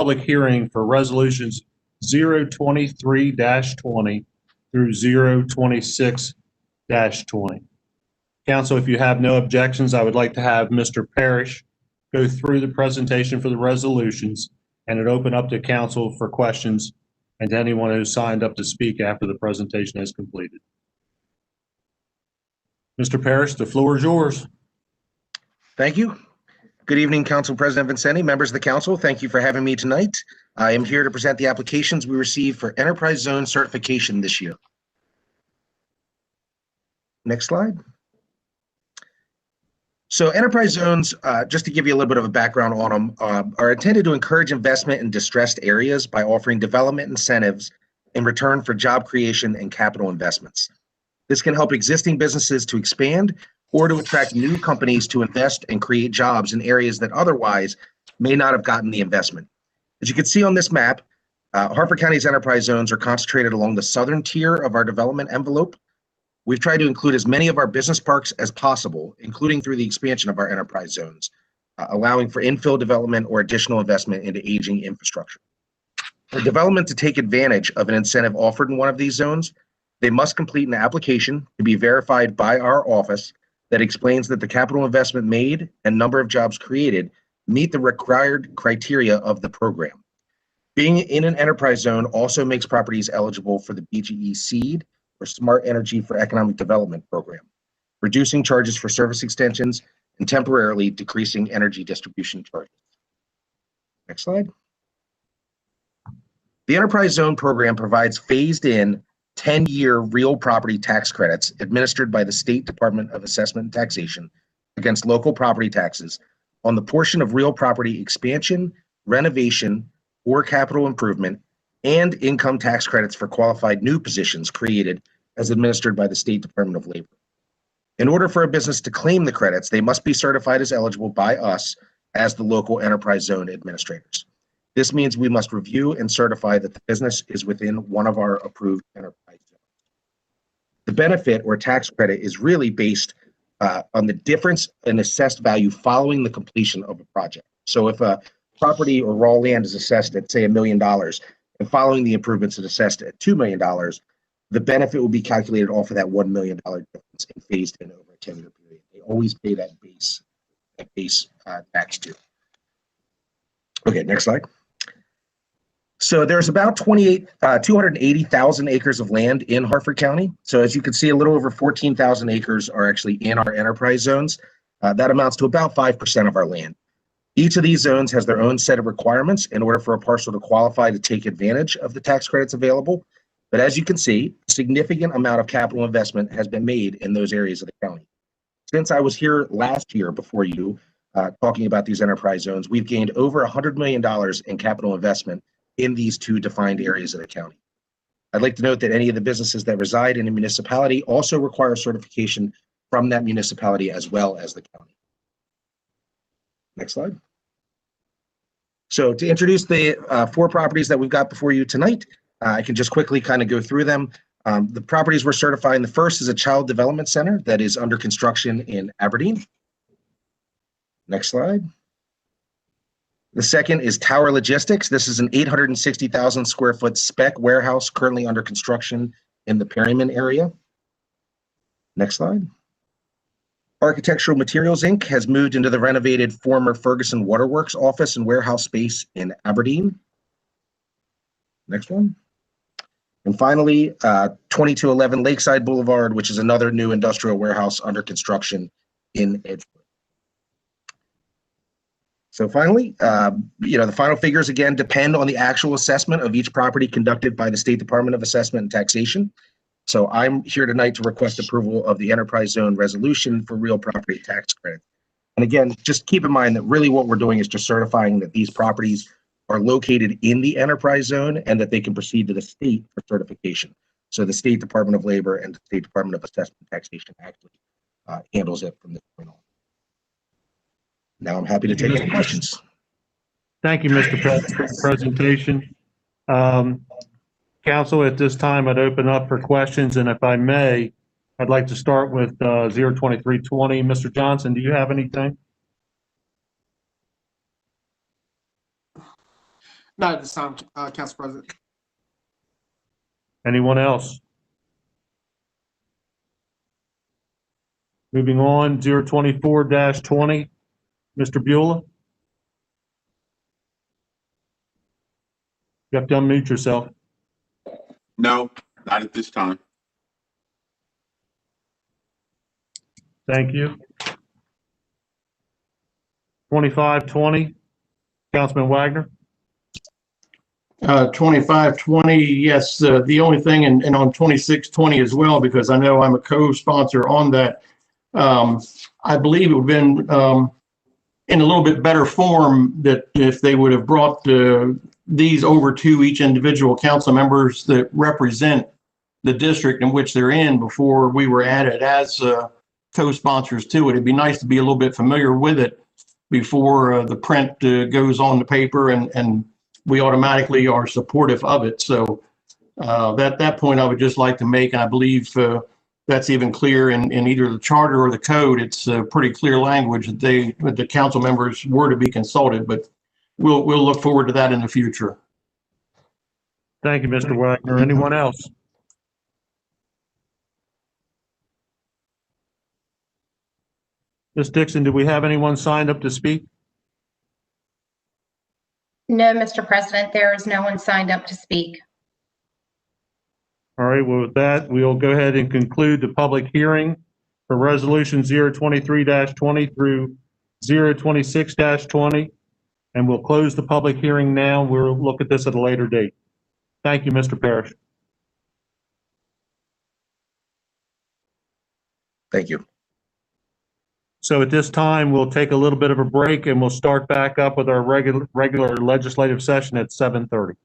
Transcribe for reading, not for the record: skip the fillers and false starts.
public hearing for resolutions 023-20 through 026-20. Council, if you have no objections, I would like to have Mr. Parrish go through the presentation for the resolutions and it open up to council for questions and to anyone who signed up to speak after the presentation is completed. Mr. Parrish, the floor is yours. Thank you. Good evening, Council President Vincenti, members of the council. Thank you for having me tonight. I am here to present the applications we received for Enterprise Zone certification this year. Next slide. So enterprise zones, just to give you a little bit of a background on them, are intended to encourage investment in distressed areas by offering development incentives in return for job creation and capital investments. This can help existing businesses to expand or to attract new companies to invest and create jobs in areas that otherwise may not have gotten the investment. As you can see on this map, Harford County's enterprise zones are concentrated along the southern tier of our development envelope. We've tried to include as many of our business parks as possible, including through the expansion of our enterprise zones, allowing for infill development or additional investment into aging infrastructure. For development to take advantage of an incentive offered in one of these zones, they must complete an application to be verified by our office that explains that the capital investment made and number of jobs created meet the required criteria of the program. Being in an enterprise zone also makes properties eligible for the BGE SEED, or Smart Energy for Economic Development program, reducing charges for service extensions and temporarily decreasing energy distribution charges. Next slide. The Enterprise Zone program provides phased-in 10-year real property tax credits administered by the State Department of Assessment and Taxation against local property taxes on the portion of real property expansion, renovation, or capital improvement and income tax credits for qualified new positions created as administered by the State Department of Labor. In order for a business to claim the credits, they must be certified as eligible by us as the local enterprise zone administrators. This means we must review and certify that the business is within one of our approved enterprise zones. The benefit or tax credit is really based on the difference in assessed value following the completion of a project. So if a property or raw land is assessed at, say, $1 million, and following the improvements is assessed at $2 million, the benefit will be calculated off of that $1 million difference and phased in over a 10-year period. They always pay that base tax too. Okay, next slide. So there's about 280,000 acres of land in Harford County. So as you can see, a little over 14,000 acres are actually in our enterprise zones. That amounts to about 5% of our land. Each of these zones has their own set of requirements in order for a parcel to qualify to take advantage of the tax credits available. But as you can see, a significant amount of capital investment has been made in those areas of the county. Since I was here last year before you, talking about these enterprise zones, we've gained over $100 million in capital investment in these two defined areas of the county. I'd like to note that any of the businesses that reside in a municipality also require certification from that municipality as well as the county. Next slide. So to introduce the 4 properties that we've got before you tonight, I can just quickly kind of go through them. The properties we're certifying, the first is a child development center that is under construction in Aberdeen. Next slide. The second is Tower Logistics. This is an 860,000 square foot spec warehouse currently under construction in the Perryman area. Next slide. Architectural Materials, Inc. has moved into the renovated former Ferguson Waterworks office and warehouse space in Aberdeen. Next one. And finally, 2211 Lakeside Boulevard, which is another new industrial warehouse under construction in Edgewood. So finally, the final figures again depend on the actual assessment of each property conducted by the State Department of Assessment and Taxation. So I'm here tonight to request approval of the enterprise zone resolution for real property tax credit. And again, just keep in mind that really what we're doing is just certifying that these properties are located in the enterprise zone and that they can proceed to the state for certification. So the State Department of Labor and the State Department of Assessment and Taxation actually handles it from this point on. Now I'm happy to take any questions. Thank you, Mr. President, for the presentation. Council, at this time, I'd open up for questions, and if I may, I'd like to start with 02320. Mr. Johnson, do you have anything? Not at this time, Council President. Anyone else? Moving on, 024-20, Mr. Beulah. You have to unmute yourself. No, not at this time. Thank you. 2520, Councilman Wagner. 2520, yes, the only thing, and on 2620 as well, because I know I'm a co-sponsor on that. I believe it would have been in a little bit better form that if they would have brought these over to each individual council members that represent the district in which they're in before we were added as co-sponsors to it. It'd be nice to be a little bit familiar with it before the print goes on the paper and we automatically are supportive of it. So that point I would just like to make, and I believe that's even clear in either the charter or the code. It's pretty clear language that the council members were to be consulted, but we'll look forward to that in the future. Thank you, Mr. Wagner. Anyone else? Ms. Dixon, do we have anyone signed up to speak? No, Mr. President, there is no one signed up to speak. All right, well, with that, we'll go ahead and conclude the public hearing for Resolution 023-20 through 026-20, and we'll close the public hearing now. We'll look at this at a later date. Thank you, Mr. Parrish. Thank you. So at this time, we'll take a little bit of a break and we'll start back up with our regular legislative session at 7:30.